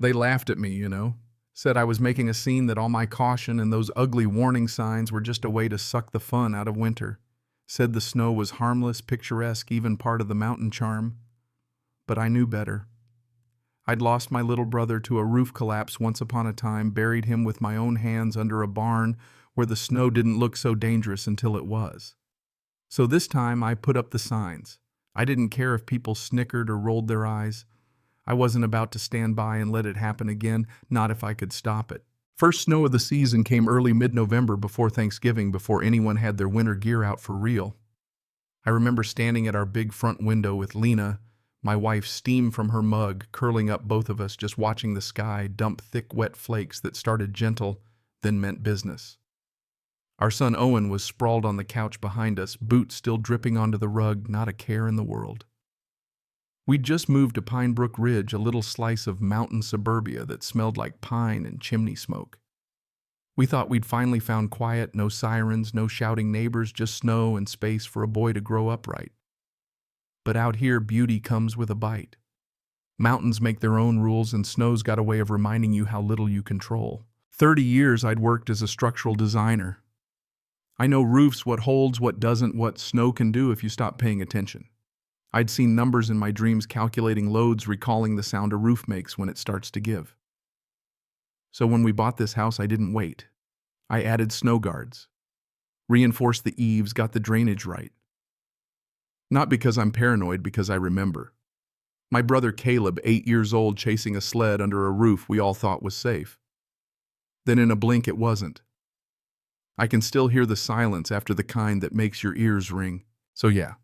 They laughed at me, said I was making a scene, that all my caution and those ugly warning signs were just a way to suck the fun out of winter. Said the snow was harmless, picturesque, even part of the mountain charm. But I knew better. I'd lost my little brother to a roof collapse once upon a time, buried him with my own hands under a barn where the snow didn't look so dangerous until it was. So this time I put up the signs. I didn't care if people snickered or rolled their eyes. I wasn't about to stand by and let it happen again, not if I could stop it. First snow of the season came early mid-November before Thanksgiving, before anyone had their winter gear out for real. I remember standing at our big front window with Lena, my wife, steam from her mug, curling up, both of us just watching the sky dump thick, wet flakes that started gentle, then meant business. Our son Owen was sprawled on the couch behind us, boots still dripping onto the rug, not a care in the world. We'd just moved to Pine Brook Ridge, a little slice of mountain suburbia that smelled like pine and chimney smoke. We thought we'd finally found quiet, no sirens, no shouting neighbors, just snow and space for a boy to grow up right. But out here, beauty comes with a bite. Mountains make their own rules, and snow's got a way of reminding you how little you control. 30 years I'd worked as a structural designer. I know roofs, what holds, what doesn't, what snow can do if you stop paying attention. I'd seen numbers in my dreams, calculating loads, recalling the sound a roof makes when it starts to give. So when we bought this house, I didn't wait. I added snow guards, reinforced the eaves, got the drainage right. Not because I'm paranoid, because I remember. My brother Caleb, 8 years old, chasing a sled under a roof we all thought was safe. Then in a blink it wasn't. I can still hear the silence, after the kind that makes your ears ring. So yeah.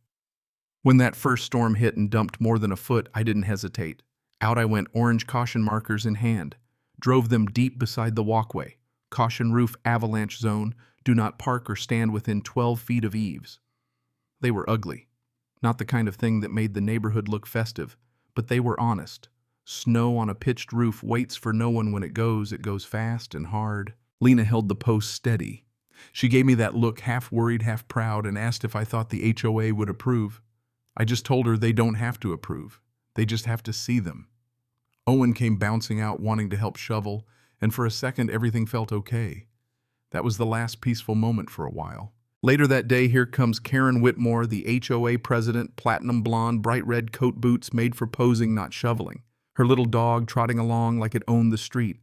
When that first storm hit and dumped more than a foot, I didn't hesitate. Out I went, orange caution markers in hand. Drove them deep beside the walkway. Caution roof, avalanche zone, do not park or stand within 12 feet of eaves. They were ugly. Not the kind of thing that made the neighborhood look festive, but they were honest. Snow on a pitched roof waits for no one. When it goes fast and hard. Lena held the post steady. She gave me that look, half worried, half proud, and asked if I thought the HOA would approve. I just told her they don't have to approve. They just have to see them. Owen came bouncing out, wanting to help shovel, and for a second everything felt okay. That was the last peaceful moment for a while. Later that day, here comes Karen Whitmore, the HOA president, platinum blonde, bright red coat, boots made for posing, not shoveling. Her little dog trotting along like it owned the street.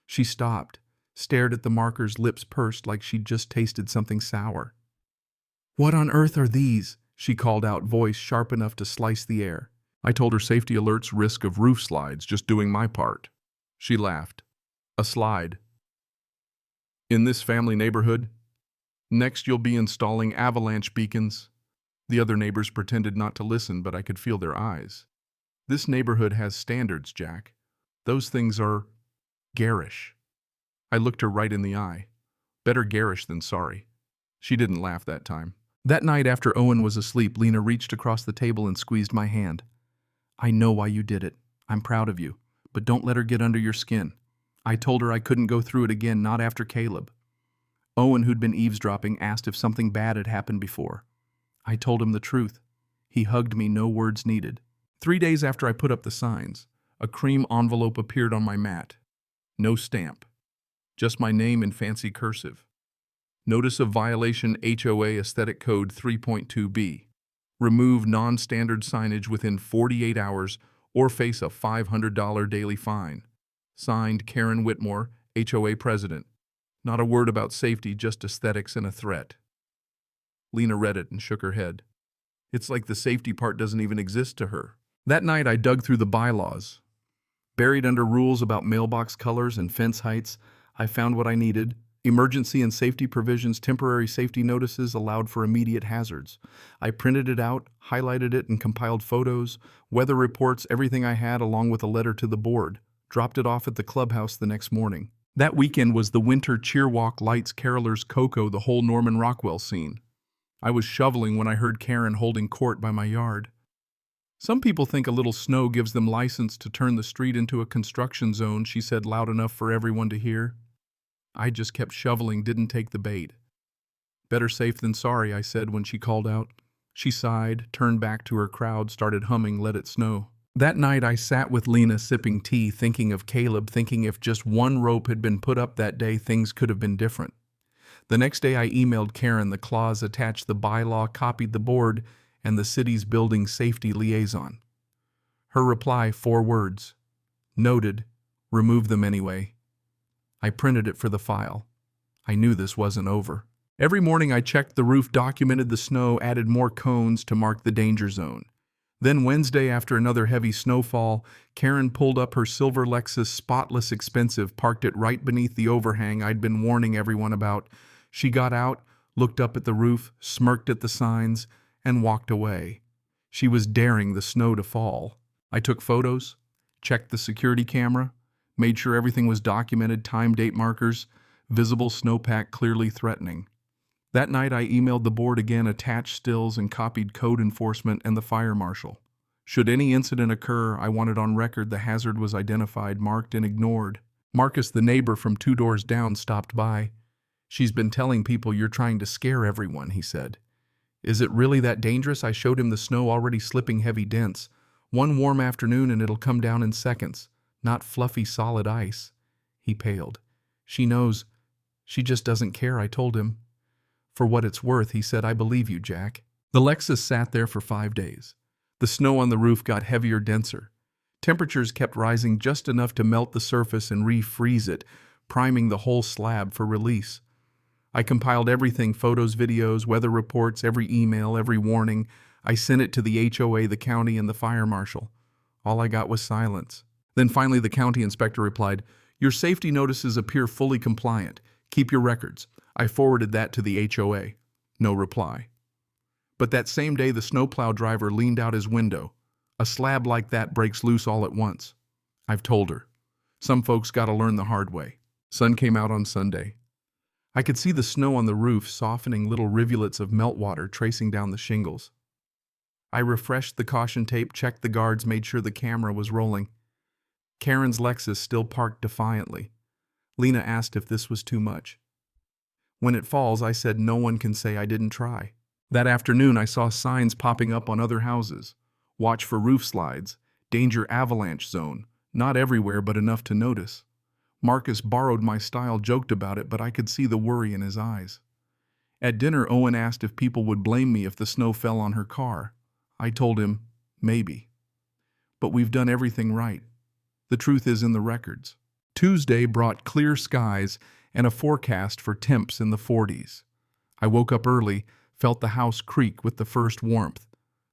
She stopped, stared at the markers, lips pursed like she'd just tasted something sour. "What on earth are these?" she called out, voice sharp enough to slice the air. I told her safety alerts, risk of roof slides, just doing my part. She laughed. "A slide? In this family neighborhood? Next you'll be installing avalanche beacons." The other neighbors pretended not to listen, but I could feel their eyes. "This neighborhood has standards, Jack. Those things are garish." I looked her right in the eye. Better garish than sorry. She didn't laugh that time. That night, after Owen was asleep, Lena reached across the table and squeezed my hand. "I know why you did it. I'm proud of you. But don't let her get under your skin." I told her I couldn't go through it again, not after Caleb. Owen, who'd been eavesdropping, asked if something bad had happened before. I told him the truth. He hugged me, no words needed. 3 days after I put up the signs, a cream envelope appeared on my mat. No stamp. Just my name in fancy cursive. Notice of violation, HOA Aesthetic Code 3.2b. Remove non-standard signage within 48 hours or face a $500 daily fine. Signed, Karen Whitmore, HOA President. Not a word about safety, just aesthetics and a threat. Lena read it and shook her head. It's like the safety part doesn't even exist to her. That night I dug through the bylaws. Buried under rules about mailbox colors and fence heights, I found what I needed. Emergency and safety provisions, temporary safety notices allowed for immediate hazards. I printed it out, highlighted it, and compiled photos, weather reports, everything I had, along with a letter to the board. Dropped it off at the clubhouse the next morning. That weekend was the winter cheerwalk, lights, carolers, Coco, the whole Norman Rockwell scene. I was shoveling when I heard Karen holding court by my yard. "Some people think a little snow gives them license to turn the street into a construction zone," she said, loud enough for everyone to hear. I just kept shoveling, didn't take the bait. "Better safe than sorry," I said when she called out. She sighed, turned back to her crowd, started humming Let It Snow. That night I sat with Lena sipping tea, thinking of Caleb, thinking if just one rope had been put up that day, things could have been different. The next day I emailed Karen the clause, attached the bylaw, copied the board, and the city's building safety liaison. Her reply, 4 words. Noted. Remove them anyway. I printed it for the file. I knew this wasn't over. Every morning I checked the roof, documented the snow, added more cones to mark the danger zone. Then Wednesday, after another heavy snowfall, Karen pulled up her silver Lexus, spotless expensive, parked it right beneath the overhang I'd been warning everyone about. She got out, looked up at the roof, smirked at the signs, and walked away. She was daring the snow to fall. I took photos, checked the security camera, made sure everything was documented, time, date markers, visible snowpack clearly threatening. That night I emailed the board again, attached stills, and copied code enforcement and the fire marshal. Should any incident occur, I wanted on record the hazard was identified, marked, and ignored. Marcus, the neighbor from 2 doors down, stopped by. "She's been telling people you're trying to scare everyone," he said. "Is it really that dangerous?" I showed him the snow already slipping heavy dents. "One warm afternoon and it'll come down in seconds, not fluffy solid ice." He paled. "She knows. She just doesn't care," I told him. "For what it's worth," he said, "I believe you, Jack." The Lexus sat there for 5 days. The snow on the roof got heavier, denser. Temperatures kept rising just enough to melt the surface and refreeze it, priming the whole slab for release. I compiled everything, photos, videos, weather reports, every email, every warning. I sent it to the HOA, the county, and the fire marshal. All I got was silence. Then finally the county inspector replied, "Your safety notices appear fully compliant. Keep your records." I forwarded that to the HOA. No reply. But that same day the snowplow driver leaned out his window. "A slab like that breaks loose all at once." I've told her. Some folks gotta learn the hard way. Sun came out on Sunday. I could see the snow on the roof, softening, little rivulets of meltwater tracing down the shingles. I refreshed the caution tape, checked the guards, made sure the camera was rolling. Karen's Lexus still parked defiantly. Lena asked if this was too much. When it falls, I said, no one can say I didn't try. That afternoon, I saw signs popping up on other houses. Watch for roof slides. Danger avalanche zone. Not everywhere, but enough to notice. Marcus borrowed my style, joked about it, but I could see the worry in his eyes. At dinner, Owen asked if people would blame me if the snow fell on her car. I told him, maybe. But we've done everything right. The truth is in the records. Tuesday brought clear skies and a forecast for temps in the 40s. I woke up early, felt the house creak with the first warmth.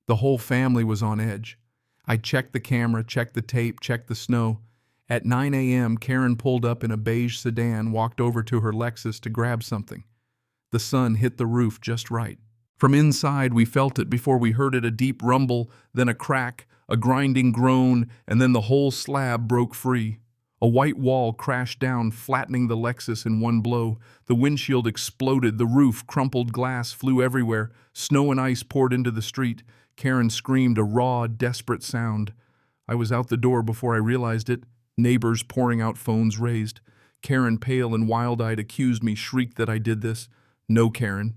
The whole family was on edge. I checked the camera, checked the tape, checked the snow. At 9 a.m., Karen pulled up in a beige sedan, walked over to her Lexus to grab something. The sun hit the roof just right. From inside, we felt it before we heard it, a deep rumble, then a crack, a grinding groan, and then the whole slab broke free. A white wall crashed down, flattening the Lexus in one blow. The windshield exploded, the roof crumpled, glass flew everywhere. Snow and ice poured into the street. Karen screamed, a raw, desperate sound. I was out the door before I realized it. Neighbors pouring out, phones raised. Karen, pale and wild-eyed, accused me, shrieked that I did this. No, Karen.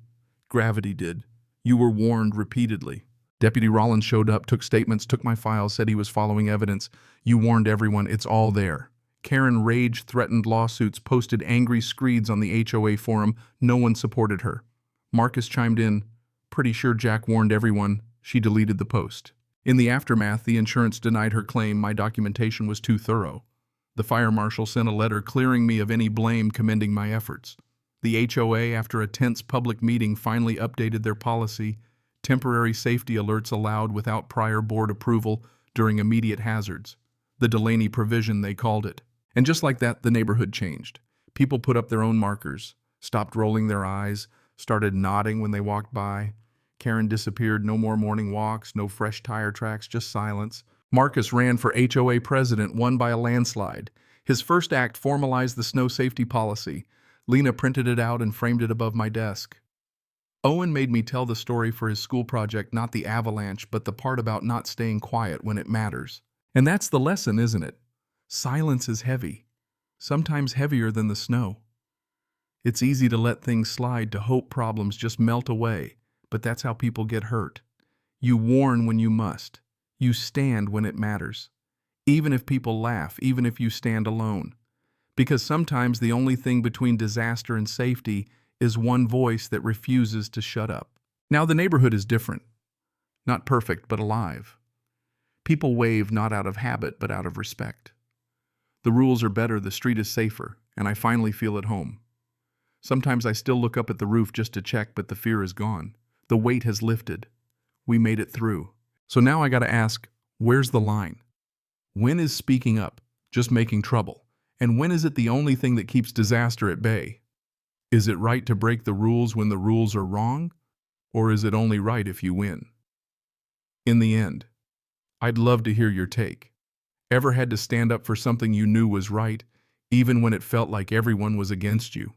Gravity did. You were warned repeatedly. Deputy Rollins showed up, took statements, took my files, said he was following evidence. You warned everyone. It's all there. Karen raged, threatened lawsuits, posted angry screeds on the HOA forum. No one supported her. Marcus chimed in. Pretty sure Jack warned everyone. She deleted the post. In the aftermath, the insurance denied her claim. My documentation was too thorough. The fire marshal sent a letter clearing me of any blame, commending my efforts. The HOA, after a tense public meeting, finally updated their policy. Temporary safety alerts allowed without prior board approval during immediate hazards. The Delaney provision, they called it. And just like that, the neighborhood changed. People put up their own markers, stopped rolling their eyes, started nodding when they walked by. Karen disappeared, no more morning walks, no fresh tire tracks, just silence. Marcus ran for HOA president, won by a landslide. His first act formalized the snow safety policy. Lena printed it out and framed it above my desk. Owen made me tell the story for his school project, not the avalanche, but the part about not staying quiet when it matters. And that's the lesson, isn't it? Silence is heavy, sometimes heavier than the snow. It's easy to let things slide, to hope problems just melt away, but that's how people get hurt. You warn when you must. You stand when it matters. Even if people laugh, even if you stand alone. Because sometimes the only thing between disaster and safety is one voice that refuses to shut up. Now the neighborhood is different. Not perfect, but alive. People wave not out of habit, but out of respect. The rules are better, the street is safer, and I finally feel at home. Sometimes I still look up at the roof just to check, but the fear is gone. The weight has lifted. We made it through. So now I gotta ask, where's the line? When is speaking up just making trouble? And when is it the only thing that keeps disaster at bay? Is it right to break the rules when the rules are wrong? Or is it only right if you win? In the end, I'd love to hear your take. Ever had to stand up for something you knew was right, even when it felt like everyone was against you?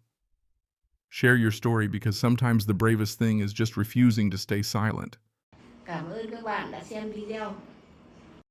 Share your story, because sometimes the bravest thing is just refusing to stay silent. Cảm ơn các bạn đã xem video.